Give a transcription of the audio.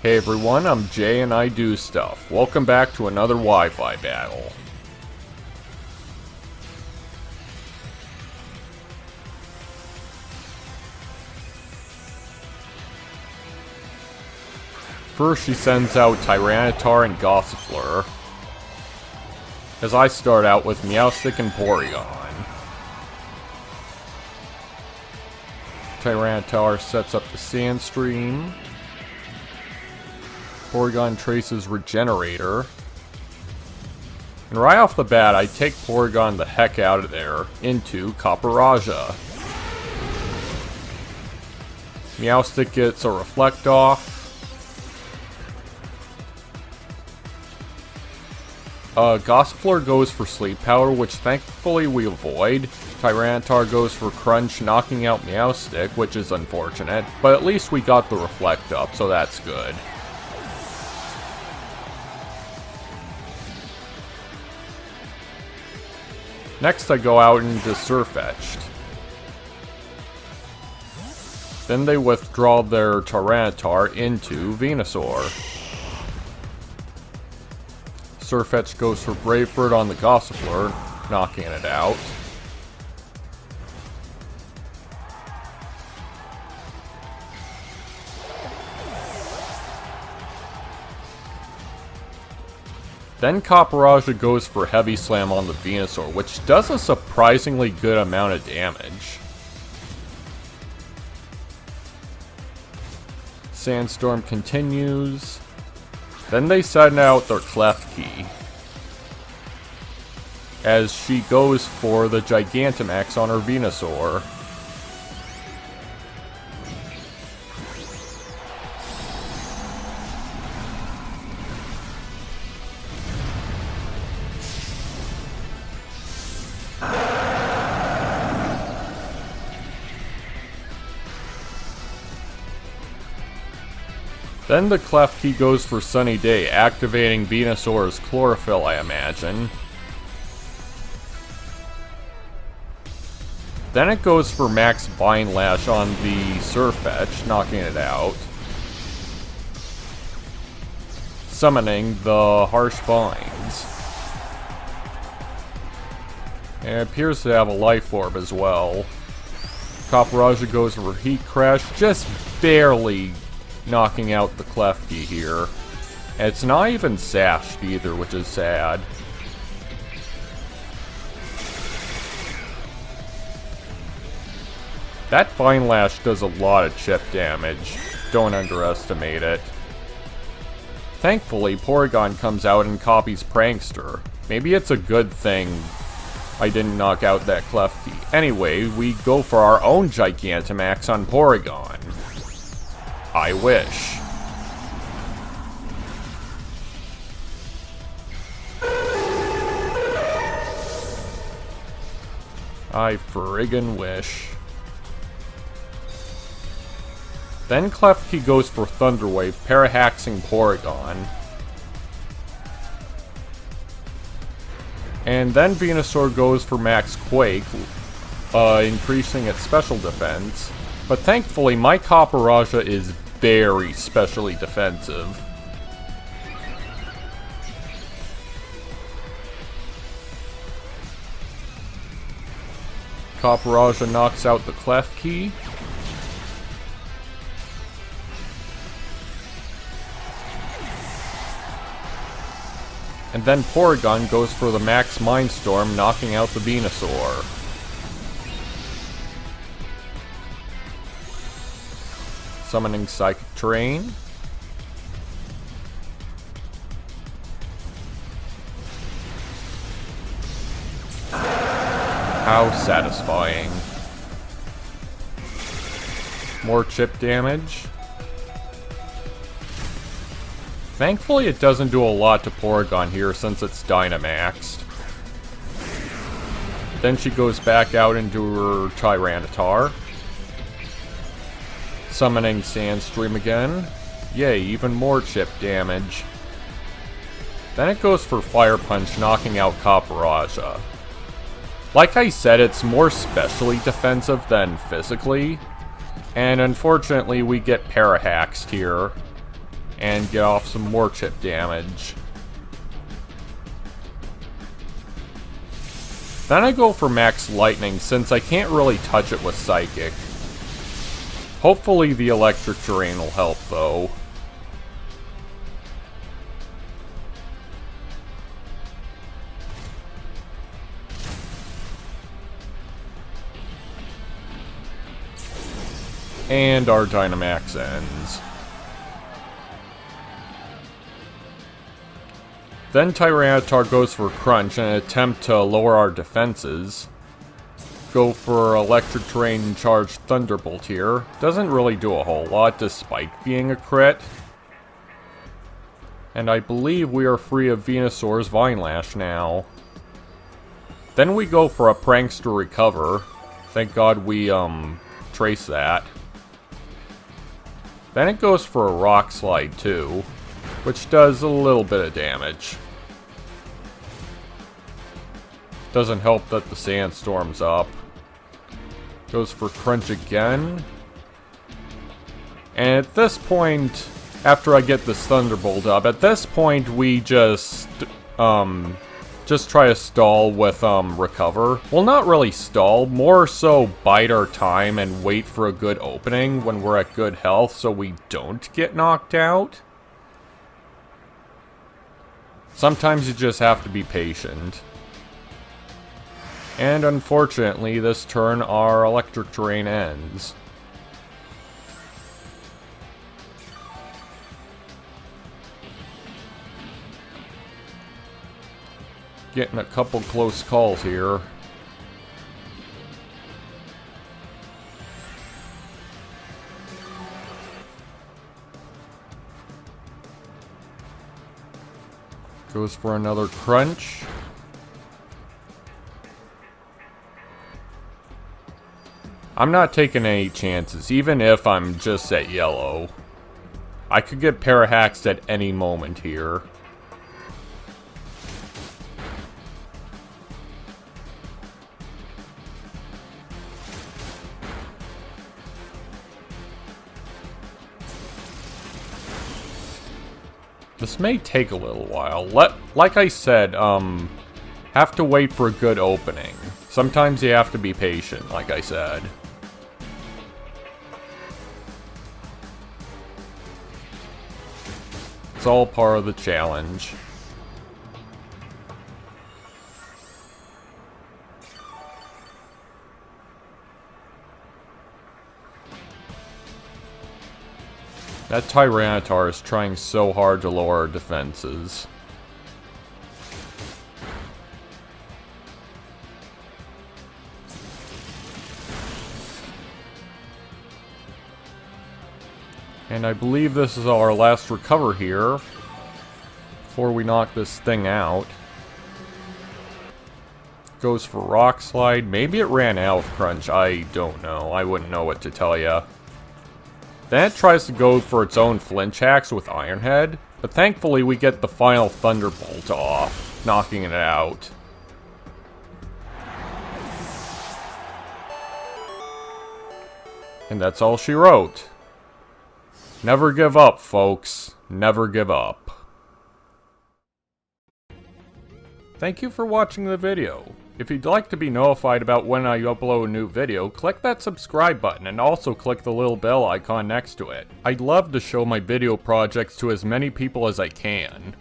Hey everyone, I'm Jay and I do stuff. Welcome back to another Wi-Fi battle. First she sends out Tyranitar and Gossifleur, as I start out with Meowstic and Porygon. Tyranitar sets up the Sandstream. Porygon traces Regenerator. And right off the bat, I take Porygon the heck out of there into Caparajah. Meowstic gets a Reflect Off. Gossifleur goes for Sleep Powder, which thankfully we avoid. Tyranitar goes for Crunch, knocking out Meowstic, which is unfortunate, but at least we got the Reflect up, so that's good. Next I go out into Surfetched. Then they withdraw their Tyranitar into Venusaur. Surfetched goes for Brave Bird on the Gossifleur, knocking it out. Then Caparajah goes for Heavy Slam on the Venusaur, which does a surprisingly good amount of damage. Sandstorm continues. Then they send out their Klefki, as she goes for the Gigantamax on her Venusaur. Then the Klefki goes for Sunny Day, activating Venusaur's Chlorophyll, I imagine. Then it goes for Max Vine Lash on the Surfetch, knocking it out. Summoning the Harsh Vines. And it appears to have a Life Orb as well. Caparajah goes for Heat Crash, just barely knocking out the Klefki here. And it's not even sashed either, which is sad. That Vine Lash does a lot of chip damage. Don't underestimate it. Thankfully, Porygon comes out and copies Prankster. Maybe it's a good thing I didn't knock out that Klefki. Anyway, we go for our own Gigantamax on Porygon. I wish. I friggin' wish. Then Klefki goes for Thunder Wave, parahaxing Porygon. And then Venusaur goes for Max Quake, increasing its special defense. But thankfully, my Caparajah is very specially defensive. Caparajah knocks out the Klefki. And then Porygon goes for the Max Mindstorm, knocking out the Venusaur. Summoning Psychic Terrain. How satisfying. More chip damage. Thankfully it doesn't do a lot to Porygon here since it's Dynamaxed. Then she goes back out into her Tyranitar. Summoning Sandstream again. Yay, even more chip damage. Then it goes for Fire Punch, knocking out Caparajah. Like I said, it's more specially defensive than physically. And unfortunately, we get parahaxed here. and get off some more chip damage. Then I go for Max Lightning since I can't really touch it with Psychic. Hopefully the Electric Terrain will help though. And our Dynamax ends. Then Tyranitar goes for Crunch in an attempt to lower our defenses. Go for Electric Terrain and charge Thunderbolt here. Doesn't really do a whole lot despite being a crit. And I believe we are free of Venusaur's Vine Lash now. Then we go for a Prankster Recover. Thank God we, trace that. Then it goes for a Rock Slide too, which does a little bit of damage. Doesn't help that the Sandstorm's up. Goes for Crunch again. And at this point, after I get this Thunderbolt up, at this point we just try to stall with Recover. Well, not really stall, more so bide our time and wait for a good opening when we're at good health so we don't get knocked out. Sometimes you just have to be patient. And unfortunately, this turn our Electric Terrain ends. Getting a couple close calls here. Goes for another Crunch. I'm not taking any chances, even if I'm just at yellow. I could get Parahaxed at any moment here. This may take a little while. Like I said, have to wait for a good opening. Sometimes you have to be patient, like I said. It's all part of the challenge. That Tyranitar is trying so hard to lower our defenses. And I believe this is our last recover here before we knock this thing out. Goes for Rock Slide. Maybe it ran out of Crunch. I don't know. I wouldn't know what to tell ya. Then it tries to go for its own Flinch Hacks with Iron Head, but thankfully we get the final Thunderbolt off, knocking it out. And that's all she wrote. Never give up, folks. Never give up. Thank you for watching the video. If you'd like to be notified about when I upload a new video, click that subscribe button and also click the little bell icon next to it. I'd love to show my video projects to as many people as I can.